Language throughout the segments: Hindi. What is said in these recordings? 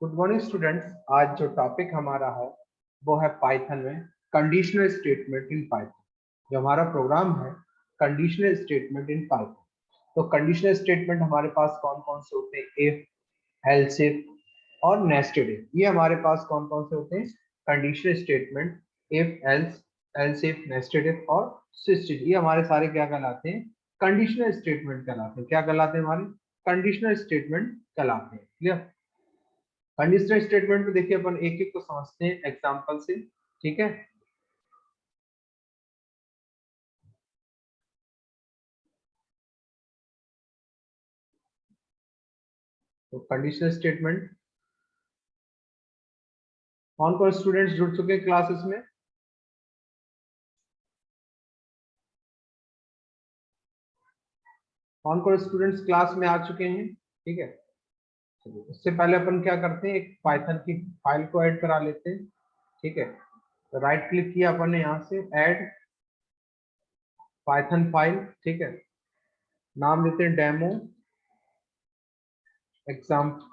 Good morning students. आज जो टॉपिक हमारा है वो है पाइथन में कंडीशनल स्टेटमेंट इन पाइथन। जो हमारा प्रोग्राम है कंडीशनल स्टेटमेंट इन पाइथन। तो कंडीशनल स्टेटमेंट हमारे पास कौन कौन से होते हैं? इफ, एल्स इफ और नेस्टेड इफ। ये हमारे पास कौन कौन से होते हैं conditional statement? If, else, else if, nested if और स्विच। ये हमारे सारे क्या कहलाते हैं? कंडीशनल स्टेटमेंट कहलाते हैं। क्या कहलाते हैं? हमारे कंडीशनल स्टेटमेंट कहलाते हैं। क्लियर? कंडीशनल स्टेटमेंट में देखिए अपन एक एक को समझते हैं एग्जांपल से। ठीक है, तो कंडीशनल स्टेटमेंट कौन कौन स्टूडेंट्स जुड़ चुके हैं क्लासेस में? कौन कौन स्टूडेंट्स क्लास में आ चुके हैं? ठीक है, चलिए उससे पहले अपन क्या करते हैं, एक पाइथन की फाइल को ऐड करा लेते हैं। ठीक है, तो राइट क्लिक किया अपन ने यहाँ से ऐड पाइथन फाइल। ठीक है, नाम देते हैं डेमो एग्जाम्पल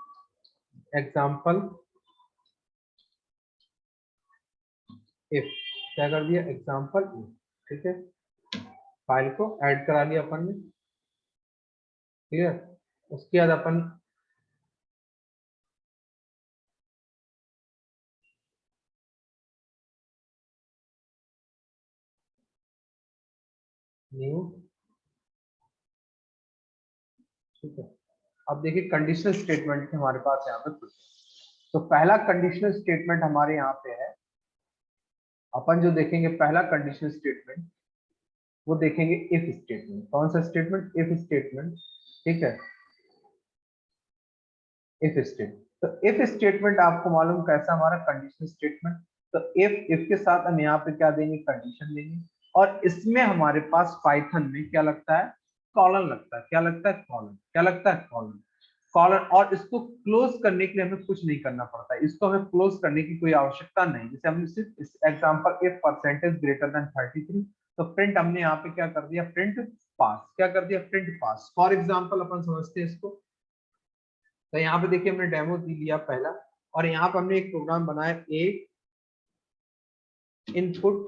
इफ। क्या कर दिया? Example if. ठीक है, फाइल को ऐड करा लिया अपन ने। ठीक है, उसके बाद अपन न्यू। ठीक है, अब देखिए कंडीशनल स्टेटमेंट हमारे पास यहाँ पे कुछ है। तो पहला कंडीशनल स्टेटमेंट हमारे यहाँ पे है, अपन जो देखेंगे पहला कंडीशनल स्टेटमेंट वो देखेंगे इफ स्टेटमेंट। कौन सा स्टेटमेंट? If statement. ठीक है, इफ स्टेटमेंट। तो इफ स्टेटमेंट आपको मालूम कैसा हमारा कंडीशनल स्टेटमेंट? तो इफ के साथ हम यहाँ पे क्या देंगे? कंडीशन देंगे। और इसमें हमारे पास पाइथन में क्या लगता है? कॉलन लगता है। क्या लगता है? कॉलन। क्या लगता है? कॉलन। कॉलन। और इसको क्लोज करने के लिए हमें कुछ नहीं करना पड़ता है। इसको हमें क्लोज करने की कोई आवश्यकता नहीं। जैसे हमने सिर्फ इस example if percentage greater than 33, तो प्रिंट हमने यहाँ पे क्या कर दिया? प्रिंट पास। क्या कर दिया? Print pass. फॉर एग्जाम्पल अपन समझते हैं इसको। तो यहाँ पे देखिए हमने डेमो दी लिया पहला, और यहाँ पे हमने एक प्रोग्राम बनाया एक इनपुट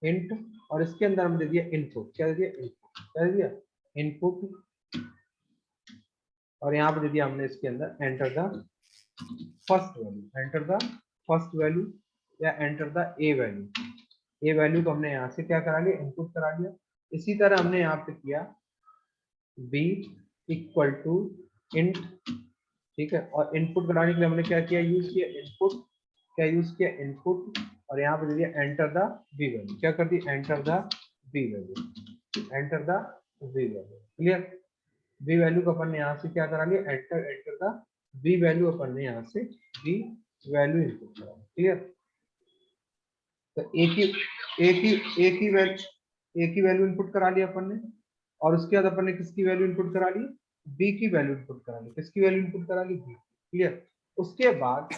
इंट, और इसके अंदर हमने दे दिया इनपुट। क्या दे दिया? इनपुट। क्या दे दिया? इनपुट। और यहाँ पे दे दिया हमने इसके अंदर enter the first value. Enter the first value या enter the A value. A value को हमने यहाँ से क्या करा लिया? इनपुट करा लिया। इसी तरह हमने यहाँ पे किया बी इक्वल टू इंट। ठीक है, और इनपुट कराने के लिए हमने क्या किया? यूज किया इनपुट। क्या यूज किया? इनपुट। और यहाँ पे दे दिया एंटर द बी वैल्यू। क्या कर दी? Enter the B value. Enter the B value. Clear? B value को अपन ने यहाँ से क्या करा लिया? Enter the B value. अपन ने यहाँ से बी वैल्यू इनपुट करा। क्लियर? तो एक ही वैल्यू इनपुट करा लिया अपन ने। और उसके बाद अपन ने किसकी वैल्यू इनपुट करा ली? बी की वैल्यू इनपुट करा ली। किसकी वैल्यू इनपुट करा ली? बी। क्लियर? उसके बाद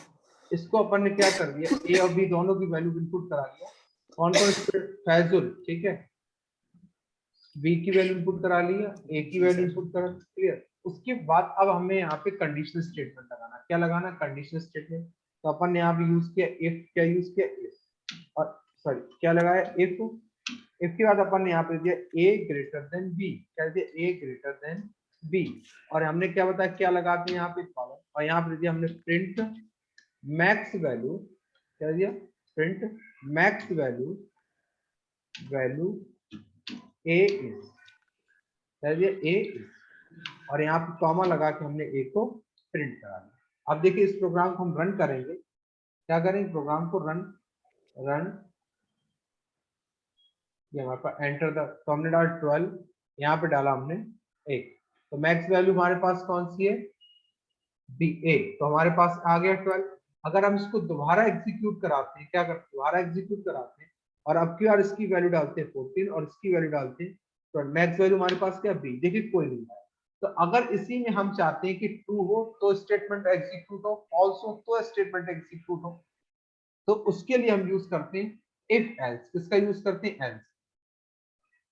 इसको अपन ने क्या कर दिया? ए और बी दोनों की वैल्यू इनपुट करा लिया। कौन कौन? फैजुल। ठीक है, बी की वैल्यू इनपुट करा लिया, ए की वैल्यू इनपुट करा। क्लियर? उसके बाद अब हमें यहाँ पे कंडीशनल स्टेटमेंट लगाना। क्या लगाना? Conditional statement. तो अपन ने यहाँ पे यूज किया इफ। क्या यूज किया? इफ। और सॉरी क्या लगाया? इफ। इफ के बाद अपन ने यहाँ पे दिया ए ग्रेटर देन बी। क्या दिया? A greater than B. और हमने क्या बताया? क्या लगा के यहाँ पे कॉलम, और यहाँ पे दिया हमने प्रिंट मैक्स वैल्यू। क्या दिया? Print max value A is. क्या दिया? ए इज। और यहाँ पे कॉमा लगा के हमने ए को प्रिंट करा दिया। अब देखिए इस प्रोग्राम को हम रन करेंगे। क्या करेंगे? प्रोग्राम को रन रन ये हमारे पास एंटर द, तो हमने डाला 12, यहाँ पे डाला हमने 1। तो मैक्स वैल्यू हमारे पास कौन सी है? बी, ए। तो हमारे पास आ गया 12। अगर हम इसको दोबारा एग्जीक्यूट कराते हैं, क्या करते हैं? दोबारा एग्जीक्यूट कराते हैं और अब की बार इसकी वैल्यू डालते हैं 14 और इसकी वैल्यू डालते हैं 12। मैक्स वैल्यू हमारे पास क्या? बी। देखिए कोई नहीं है। तो अगर इसी में हम चाहते हैं कि ट्रू हो तो स्टेटमेंट एग्जीक्यूट हो, फॉल्स हो तो स्टेटमेंट एग्जीक्यूट हो, तो उसके लिए हम यूज करते हैं इफ एल्स। किसका यूज करते हैं? एल्स।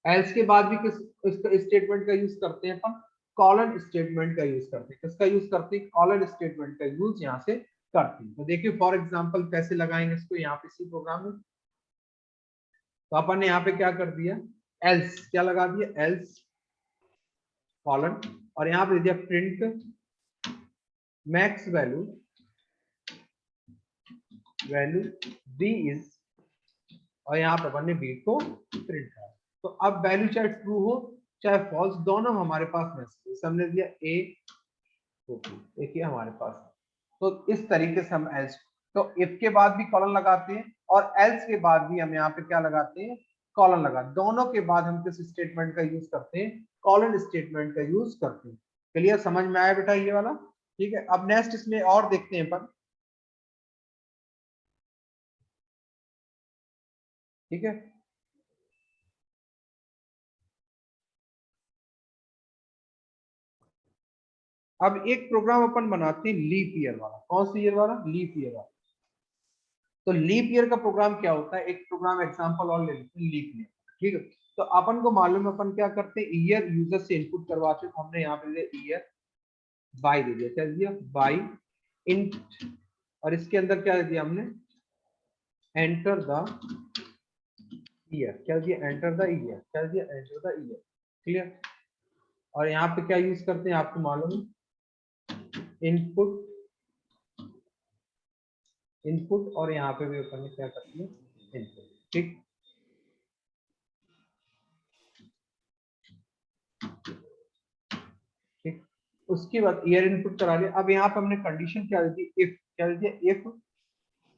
एल्स के बाद भी किस स्टेटमेंट का यूज करते हैं अपन? कॉलन स्टेटमेंट का यूज करते हैं। किसका यूज करते हैं? कॉलन स्टेटमेंट का यूज यहाँ से करते हैं। तो देखिए फॉर एग्जांपल कैसे लगाएंगे इसको यहाँ पे सी प्रोग्राम में। तो अपन ने यहाँ पे क्या कर दिया, एल्स क्या लगा दिया, एल्स कॉलन, और यहाँ पे दिया print max value B is, और यहाँ पे अपन ने बी को प्रिंट करा। तो अब वैल्यू चाहे ट्रू हो चाहे फॉल्स, दोनों हमारे पास मैसेज, हमने दिया ए एक ही हमारे पास। तो इस तरीके से हम एल्स, तो इफ के बाद भी कॉलन लगाते हैं और एल्स के बाद भी हम यहाँ पे क्या लगाते हैं, कॉलन लगा। दोनों के बाद हम किस स्टेटमेंट का यूज करते हैं, कॉलन स्टेटमेंट का यूज करते हैं। क्लियर, समझ में आया बेटा ये वाला? ठीक है, अब नेक्स्ट इसमें और देखते हैं अपन। ठीक है, अब एक प्रोग्राम अपन बनाते हैं लीप ईयर वाला। कौन सी ईयर वाला? लीप ईयर वाला। तो लीप ईयर का प्रोग्राम क्या होता है, एक प्रोग्राम एग्जांपल और ले लेते हैं लीप ईयर। ठीक है, तो अपन को मालूम है अपन क्या करते हैं, ईयर यूजर से इनपुट करवाते हैं। तो हमने यहाँ पे दिया ईयर बाय दे दिया, क्या दिया, बाय इंट, और इसके अंदर क्या दिया हमने, एंटर द ईयर, क्या दिया, एंटर द ईयर, क्या दिया, एंटर द ईयर। क्लियर, और यहाँ पे क्या यूज करते हैं आपको मालूम है, इनपुट और यहाँ पे भी अपन ने क्या कर दिया, इनपुट। ठीक, ठीक, उसके बाद ईयर इनपुट करा लिया। अब यहाँ पे हमने कंडीशन क्या दी, इफ, क्या दी, इफ,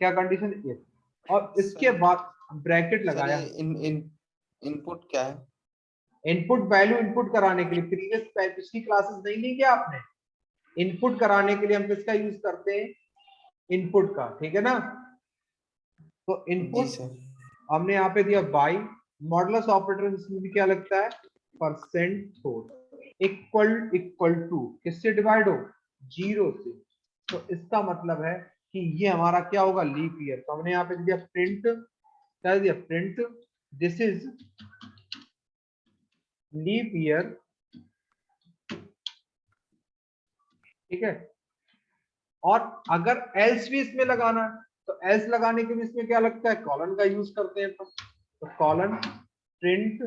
क्या कंडीशन, इफ, और इसके बाद ब्रैकेट लगाया। इनपुट क्या है? इनपुट वैल्यू इनपुट कराने के लिए, पिछली क्लासेस नहीं ली क्या आपने, इनपुट कराने के लिए हम किसका यूज करते हैं, इनपुट का। ठीक है ना, तो इनपुट हमने यहाँ पे दिया बाई, मॉडुलस ऑपरेटर इसमें भी क्या लगता है, %4 इक्वल टू, किससे डिवाइड हो, 0 से। तो इसका मतलब है कि ये हमारा क्या होगा, लीप ईयर। तो हमने यहाँ पे दिया प्रिंट, क्या दिया, print this is leap year. ठीक है, और अगर एल्स भी इसमें लगाना है तो एल्स लगाने के लिए इसमें क्या लगता है, कॉलन का यूज करते हैं। तो colon print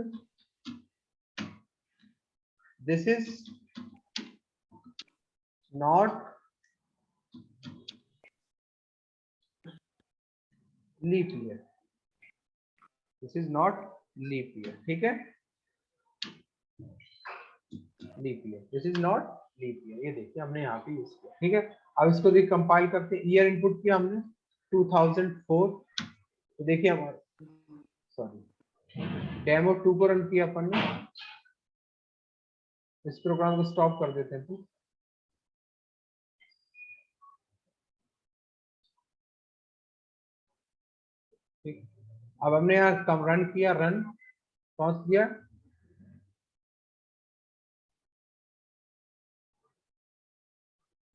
this is not leap year, this is not leap year. ठीक है, leap year, this is not leap year, ये देखिए हमने यहाँ पे यूज किया। ठीक है, अब इसको देख कंपाइल करते हैं। ईयर इनपुट किया हमने 2004, तो देखिए हमारे, सॉरी, डेमो 2 को रन किया अपन ने। इस प्रोग्राम को स्टॉप कर देते हैं। तो ठीक, अब हमने यहाँ कम रन किया, रन कौन किया,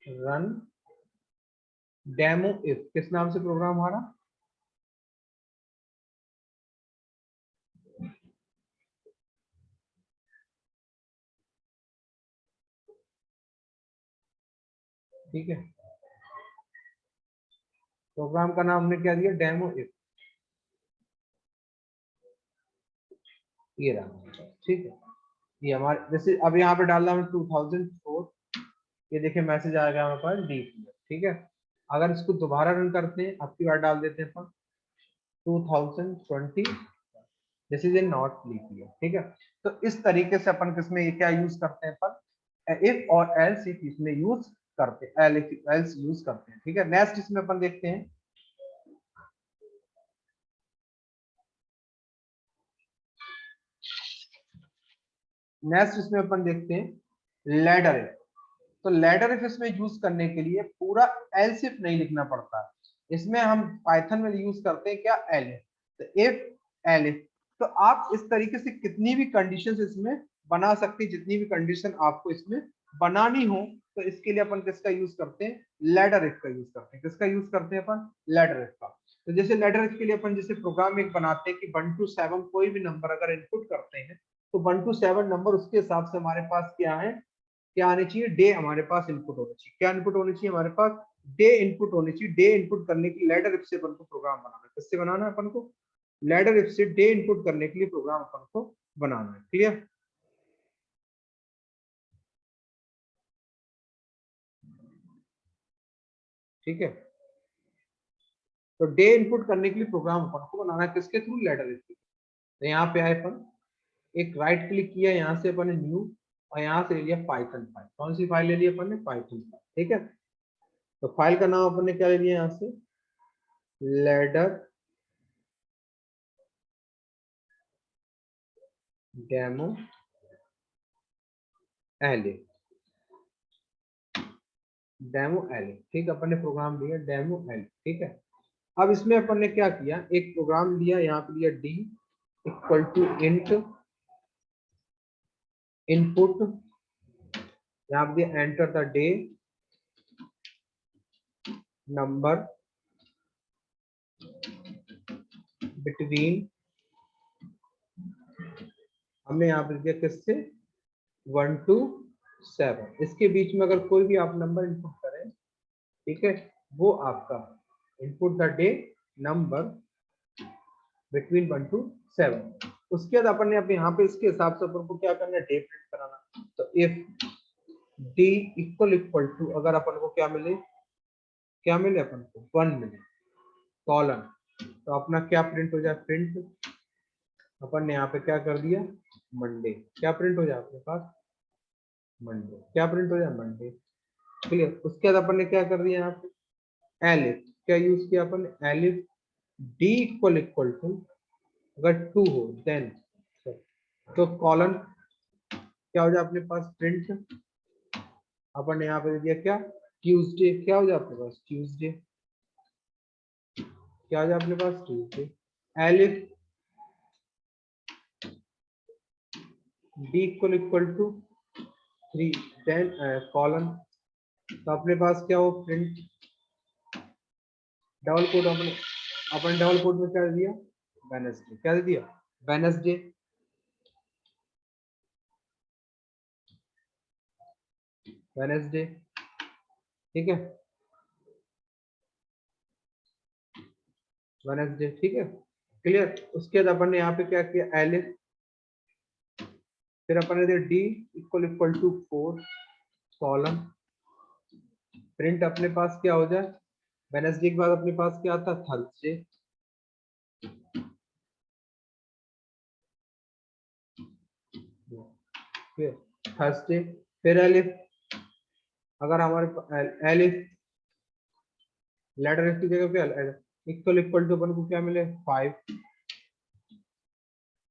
रन डेमो इफ, किस नाम से प्रोग्राम हमारा, ठीक है, प्रोग्राम का नाम हमने क्या दिया, डेमो इफ, ये रहा। ठीक है, ये हमारे, जैसे अब यहाँ पे डालना है 2004, ये देखिए मैसेज आ गया हमारे पास लीप ईयर। ठीक है, अगर इसको दोबारा रन करते हैं, अब की बार डाल देते हैं अपन 2020, this is in not leap year. ठीक है, तो इस तरीके से अपन किसमें ये क्या यूज करते हैं, अपन इफ और एल्स इसमें यूज करते हैं, एल्स यूज करते हैं। ठीक है, नेक्स्ट इसमें अपन देखते हैं, नेक्स्ट इसमें अपन देखते हैं लैडर इफ। तो लैडर इफ इसमें यूज करने के लिए पूरा एल्स इफ नहीं लिखना पड़ता, इसमें हम पाइथन में यूज करते हैं क्या, एलिफ। तो इफ एलिफ, तो आप इस तरीके से कितनी भी कंडीशन इसमें बना सकते हैं, जितनी भी कंडीशन आपको इसमें बनानी हो। तो इसके लिए अपन किसका यूज करते हैं, लैडर इफ का यूज करते हैं। किसका यूज करते हैं अपन, लैडर इफ का। तो जैसे लैडर इफ के लिए अपन जैसे प्रोग्राम एक बनाते हैं कि 1 to 7 कोई भी नंबर अगर इनपुट करते हैं, तो 1 to 7 नंबर उसके हिसाब से हमारे पास क्या है, क्या आने चाहिए, डे हमारे पास इनपुट होनी चाहिए। क्या इनपुट होनी चाहिए हमारे पास, डे इनपुट होनी चाहिए। डे इनपुट करने की लैडर इफ से अपन को प्रोग्राम बनाना है। किससे बनाना है अपन को, लैडर इफ से डे इनपुट करने के लिए प्रोग्राम अपन को बनाना है। क्लियर, ठीक है। तो डे इनपुट करने के लिए प्रोग्राम अपन को बनाना है किसके थ्रू, लैडर इफ। तो यहाँ पे आए अपन, एक राइट क्लिक किया, यहाँ से अपन ने न्यू, और यहाँ से ले लिया पाइथन फाइल। कौन सी फाइल ले ली अपन ने, पाइथन फाइल, ठीक है। तो फाइल का नाम अपन ने क्या ले लिया यहाँ से, लैडर डेमो एले, डेमो एले, ठीक है। अपन ने प्रोग्राम लिया डेमो एले, ठीक है। अब इसमें अपन ने क्या किया, एक प्रोग्राम लिया, यहाँ पे लिया D equal to int input, यहाँ पे दिया enter the day number between, हमने यहाँ पे दिया किससे, 1 to 7। इसके बीच में अगर कोई भी आप नंबर इनपुट करें, ठीक है, वो आपका input the day number between 1 to 7। उसके बाद अपन ने अब यहाँ पे इसके हिसाब से अपन को क्या करना है, डे प्रिंट कराना। तो इफ डी इक्वल टू, अगर अपन को क्या मिले, क्या मिले अपन को 1 मिले, कॉलन, तो अपना क्या प्रिंट हो जाए, प्रिंट, अपन ने यहाँ पे क्या कर दिया, मंडे। क्या प्रिंट हो जाए अपने पास, मंडे। क्या प्रिंट हो जाए, मंडे। क्लियर। उसके बाद अपन ने क्या कर दिया यहाँ पे, एलिफ, क्या यूज किया अपन ने, एलिफ डी इक्वल टू, अगर 2 हो देन, तो कॉलन क्या हो जाए अपने पास, प्रिंट, अपन ने यहाँ पे दे दिया क्या, ट्यूसडे। क्या हो जाए अपने पास, ट्यूसडे। क्या हो जाए अपने पास, Tuesday. Elif D equal to 3 then colon, तो अपने पास क्या हो, प्रिंट, डबल कोड, अपन डबल कोड में क्या दे दिया, वेडनेसडे। क्या दे दिया, वेडनेसडे। वेडनेसडे, ठीक है, वेडनेसडे, ठीक है। क्लियर। उसके बाद अपन ने यहाँ पे क्या किया, एलिफ, फिर अपन ने दिया D equal to 4 column, print अपने पास क्या हो जाए, वेडनेसडे के बाद अपने पास क्या आता, थर्सडे। थर्सडे, फिर एलिफ, अगर हमारे एलिफ लेटर की जगह पे इक्वल टू अपन को क्या मिले, 5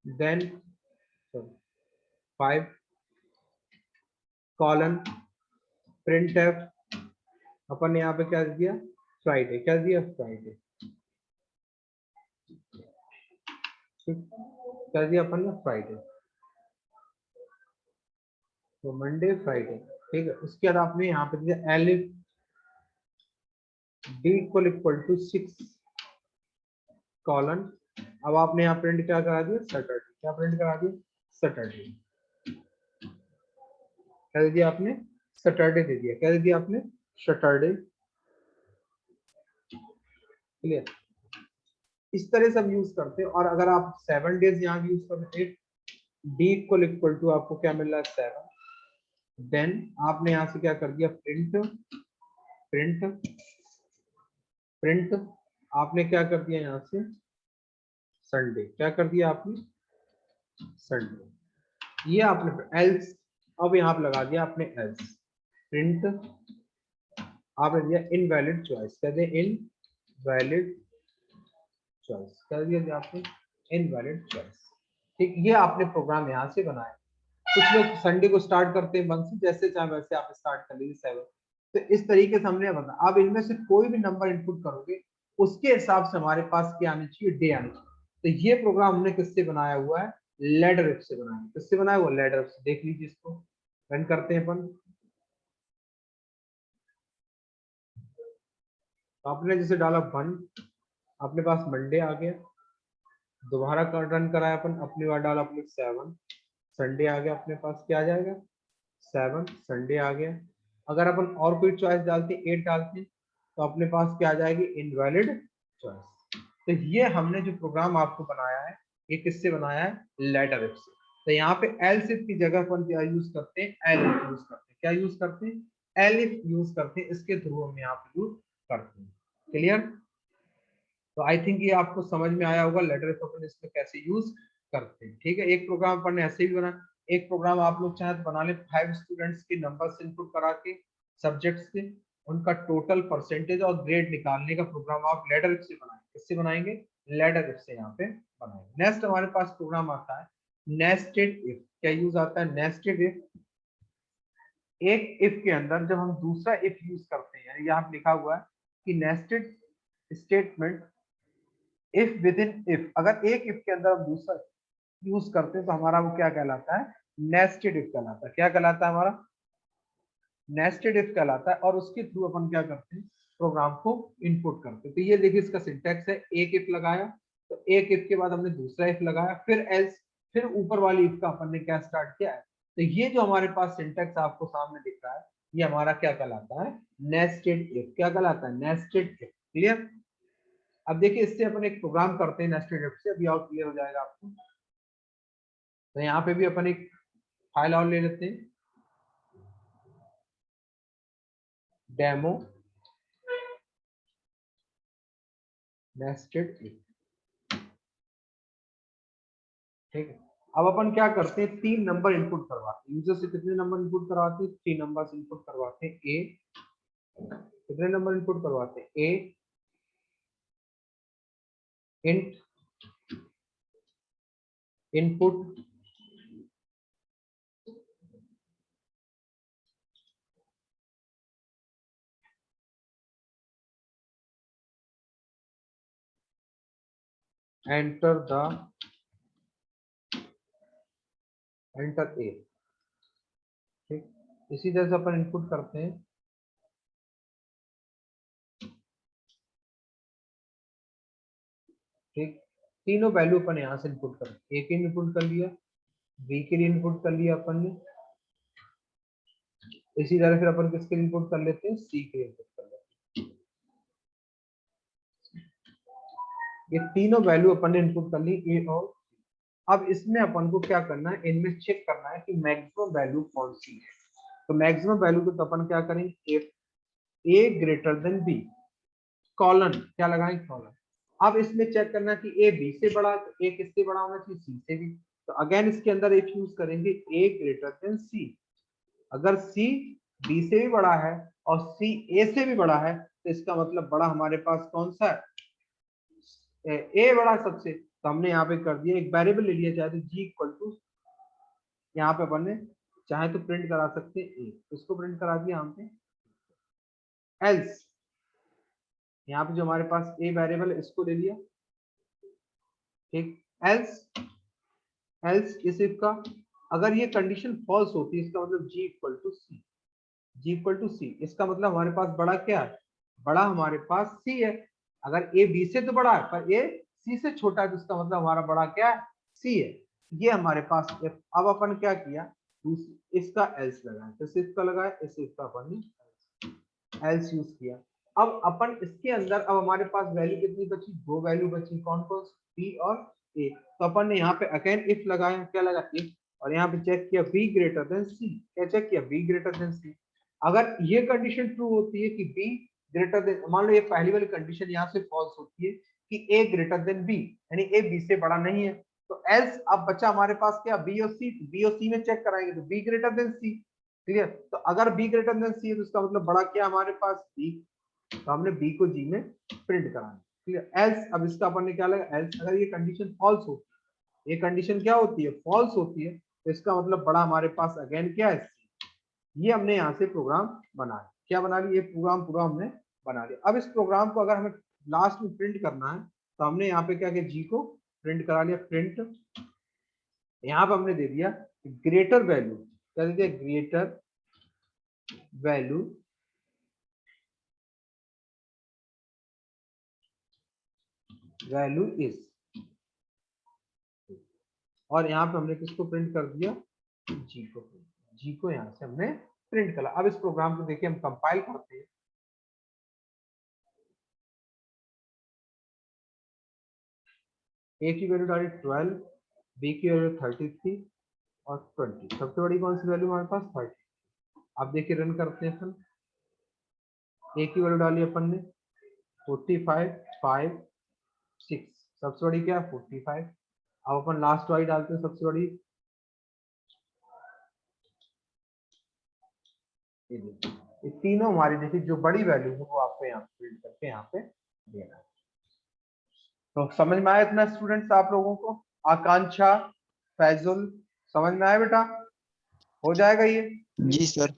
देन 5 कॉलन, प्रिंट एफ, अपन ने यहाँ पे क्या दिया, फ्राइडे। क्या दिया, फ्राइडे। क्या दिया अपन ने, फ्राइडे। तो मंडे फ्राइडे, ठीक है। उसके बाद आपने यहाँ पे दिया elif D equal to 6 colon, अब आपने यहाँ प्रिंट क्या करा दिया, सैटरडे। क्या प्रिंट करा दिया, सैटरडे। क्या दे दिया आपने, सैटरडे दे दिया। क्या दे दिया आपने, सैटरडे। क्लियर। इस तरह से हम यूज करते हैं। और अगर आप 7 डेज यहाँ यूज करते हैं, डी इक्वल टू आपको क्या मिल रहा है, 7, देन आपने यहाँ से क्या कर दिया, प्रिंट, प्रिंट, प्रिंट, आपने क्या कर दिया यहाँ से, संडे। क्या कर दिया आपने, संडे। ये आपने एल्स, अब यहाँ पे लगा दिया आपने एल्स, प्रिंट, आपने दिया इनवैलिड चॉइस। क्या दिया, इनवैलिड चॉइस। कर दिया आपने, इनवैलिड चॉइस। ठीक, ये आपने प्रोग्राम यहाँ से बनाया। कुछ लोग संडे को स्टार्ट करते हैं 1 से, जैसे चाहे वैसे आप स्टार्ट कर लीजिए 7। तो इस तरीके से हमने बता, आप इनमें से कोई भी नंबर इनपुट करोगे, उसके हिसाब से हमारे पास क्या आनी चाहिए, डे आनी चाहिए। तो ये प्रोग्राम हमने किससे बनाया हुआ है, लैडर इफ से बनाया है। किससे बनाया हुआ, लैडर इफ से। देख लीजिए इसको, रन करते हैं अपन। आपने जैसे डाला 1, अपने पास मंडे आ गया, दोबारा रन कराया अपन, अपनी बार डाला अपने 7, संडे आ गया, अपने पास क्या आ जाएगा, 7 संडे आ गया। अगर अपन और कोई चॉइस डालते 8 डालते तो अपने पास क्या आ जाएगी, इनवैलिड चॉइस। तो ये हमने जो प्रोग्राम आपको बनाया है ये किससे बनाया है, लेटर इफ से। तो यहाँ पे एल्स इफ की जगह पर क्या यूज करते हैं, एल इफ यूज करते हैं। क्या यूज करते हैं, एल इफ यूज करते हैं। इसके थ्रू हम यहाँ पे यूज करते हैं। क्लियर। तो आई थिंक ये आपको समझ में आया होगा लेटर इफ अपन इसमें कैसे यूज करते हैं। ठीक है, एक प्रोग्राम अपन ने ऐसे भी बना, एक प्रोग्राम आप लोग चाहे तो बना ले 5 स्टूडेंट्स के नंबर्स इनपुट करा के सब्जेक्ट्स के, उनका टोटल परसेंटेज और ग्रेड निकालने का प्रोग्राम आप लेटर इफ से बनाएंगे। किससे बनाएंगे, लेटर इफ से यहाँ पे बनाएंगे। नेक्स्ट हमारे पास प्रोग्राम आता है नेस्टेड इफ। क्या यूज आता है, नेस्टेड इफ। एक इफ के अंदर जब हम दूसरा इफ यूज करते हैं, यहाँ पे लिखा हुआ है कि nested statement if with in if, अगर एक इफ के अंदर हम दूसरा यूज करते हैं तो हमारा वो क्या कहलाता है, नेस्टेड इफ कहलाता है। क्या कहलाता है, हमारा नेस्टेड इफ कहलाता है। और उसके थ्रू अपन क्या करते हैं, प्रोग्राम को इनपुट करते हैं। तो ये देखिए इसका सिंटेक्स है, एक इफ लगाया तो एक इफ के बाद हमने दूसरा इफ लगाया, फिर एल्स, फिर ऊपर वाली इफ का अपन ने क्या स्टार्ट किया है। तो ये जो हमारे पास सिंटेक्स आपको सामने दिख रहा है ये हमारा क्या कहलाता है, नेस्टेड इफ। क्या कहलाता है, नेस्टेड इफ। क्लियर। अब देखिए इससे अपन एक प्रोग्राम करते हैं नेस्टेड इफ से, अभी और क्लियर हो जाएगा आपको। तो यहाँ पे भी अपन एक फाइल और ले लेते हैं, डेमो नेस्टेड इफ। ठीक है, अब अपन क्या करते हैं, 3 नंबर इनपुट करवाते हैं। यूजर से कितने नंबर इनपुट करवाते हैं, 3 नंबर इनपुट करवाते हैं। ए, कितने नंबर इनपुट करवाते हैं, A int input enter the enter A. ठीक, इसी तरह से अपन इनपुट करते हैं। ठीक, तीनों वैल्यू अपन यहाँ से इनपुट कर, ए के लिए इनपुट कर लिया, बी के लिए इनपुट कर लिया अपन ने। इसी तरह फिर अपन किसके लिए इनपुट कर लेते हैं, सी के लिए इनपुट कर लेते हैं। ये तीनों वैल्यू अपन ने इनपुट कर ली, ए और। अब इसमें अपन को क्या करना है, इनमें चेक करना है कि मैक्सिमम वैल्यू कौन सी है। तो मैक्सिमम वैल्यू को तो अपन क्या करेंगे, if A greater than B, colon क्या लगाएंगे, कॉलन। अब इसमें चेक करना कि ए बी से बड़ा है, तो ए किससे बड़ा होना चाहिए, सी से भी। तो अगेन इसके अंदर इफ यूज करेंगे, ए ग्रेटर देन सी। अगर सी बी से भी बड़ा है और सी ए से भी बड़ा है तो इसका मतलब बड़ा हमारे पास कौन सा है, ए बड़ा सबसे। तो हमने यहाँ पे कर दिया, एक वेरिएबल ले लिया, चाहे तो जी इक्वल टू, यहाँ पे अपन ने चाहे तो प्रिंट करा सकते हैं ए, इसको प्रिंट करा दिया यहाँ पे। एल्स, यहाँ पे जो हमारे पास ए वेरिएबल है इसको ले लिया। ठीक, एल्स, एल्स इस इफ का अगर ये कंडीशन फॉल्स होती है इसका मतलब G equal to C, G equal to C. इसका मतलब हमारे पास बड़ा क्या है, बड़ा हमारे पास सी है। अगर ए बी से तो बड़ा है पर ए सी से छोटा है तो इसका मतलब हमारा बड़ा क्या है, सी है। ये हमारे पास if। अब अपन क्या किया, इसका एल्स लगाया, तो इसका लगाया, इसका अपन ने एल्स यूज किया। अब अपन इसके अंदर, अब हमारे पास वैल्यू कितनी बची, 2 वैल्यू बची, कौन कौन, बी और ए। तो अपन ने यहाँ पे अगेन इफ लगाया, क्या लगा, इफ। और यहाँ पे चेक किया बी ग्रेटर देन सी, क्या चेक किया, बी ग्रेटर देन सी। अगर ये कंडीशन ट्रू होती है कि बी ग्रेटर देन, मान लो ये पहली वाली कंडीशन यहाँ से फॉल्स होती है कि ए ग्रेटर देन बी, यानी ए बी से बड़ा नहीं है, तो एल्स अब बचा हमारे पास क्या, बी और सी। बी और सी में चेक कराएंगे तो B greater than C. Clear. तो अगर बी ग्रेटर देन सी है तो इसका मतलब बड़ा क्या हमारे पास, बी। तो हमने बी को जी में प्रिंट कराना। क्लियर। एल्स, अब इसका अपन ने क्या लगा, एल्स अगर ये कंडीशन फॉल्स होती है, ये कंडीशन क्या होती है, फॉल्स होती है, तो इसका मतलब बड़ा हमारे पास अगेन क्या है, ये हमने यहाँ से प्रोग्राम बनाया। क्या बना लिया, ये प्रोग्राम पूरा हमने बना लिया। अब इस प्रोग्राम को अगर हमें लास्ट में प्रिंट करना है तो हमने यहाँ पे क्या किया, जी को प्रिंट करा लिया, प्रिंट। यहाँ पे हमने दे दिया ग्रेटर वैल्यू, क्या दे दिया, ग्रेटर वैल्यू वैल्यू इज। और यहाँ पे हमने किसको प्रिंट कर दिया, जी को प्रिंट। जी को यहाँ से हमने प्रिंट करा। अब इस प्रोग्राम को देखिए हम कंपाइल करते हैं। ए की वैल्यू डाली 12, बी की वैल्यू 33 और 20। सबसे बड़ी कौन सी वैल्यू हमारे पास 30। अब देखिए रन करते हैं अपन। ए की वैल्यू डाली अपन ने 45, 5, 6। सबसे बड़ी क्या है 45। अब अपन लास्ट वाली डालते हैं सबसे बड़ी, ये तीनों हमारी देखिए जो बड़ी वैल्यू है वो आपको यहाँ प्रिंट करके यहाँ पे देना है। तो समझ में आया इतना स्टूडेंट्स आप लोगों को? आकांक्षा, फैजुल, समझ में आया बेटा? हो जाएगा ये? जी सर।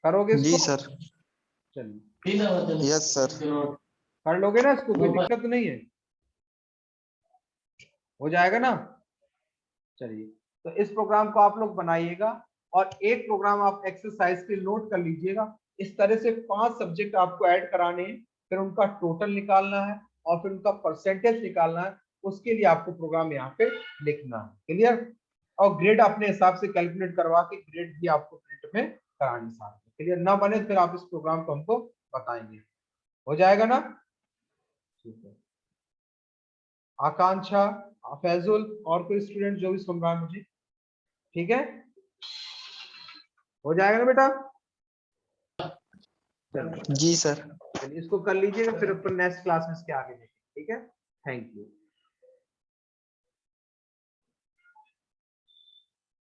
करोगे जी इसको? सर। चलिए यस सर। कर लोगे ना इसको, कोई दिक्कत नहीं है? हो जाएगा ना? चलिए तो इस प्रोग्राम को आप लोग बनाइएगा और एक प्रोग्राम आप एक्सरसाइज के नोट कर लीजिएगा। इस तरह से 5 सब्जेक्ट आपको ऐड कराने हैं, फिर उनका टोटल निकालना है और फिर उनका परसेंटेज निकालना है। उसके लिए आपको प्रोग्राम यहाँ पे लिखना है। क्लियर? और ग्रेड अपने हिसाब से कैलकुलेट करवा के ग्रेड भी आपको प्रिंट में करानी साथ में। क्लियर? ना बने फिर आप इस प्रोग्राम को हमको बताएंगे। हो जाएगा ना? ठीक है। आकांक्षा, फैजुल और कोई स्टूडेंट जो भी सुन रहा है मुझे, ठीक है? हो जाएगा ना बेटा? चलिए जी सर। इसको कर लीजिएगा, फिर अपन नेक्स्ट क्लास में इसके आगे देखेंगे। ठीक है? Thank you.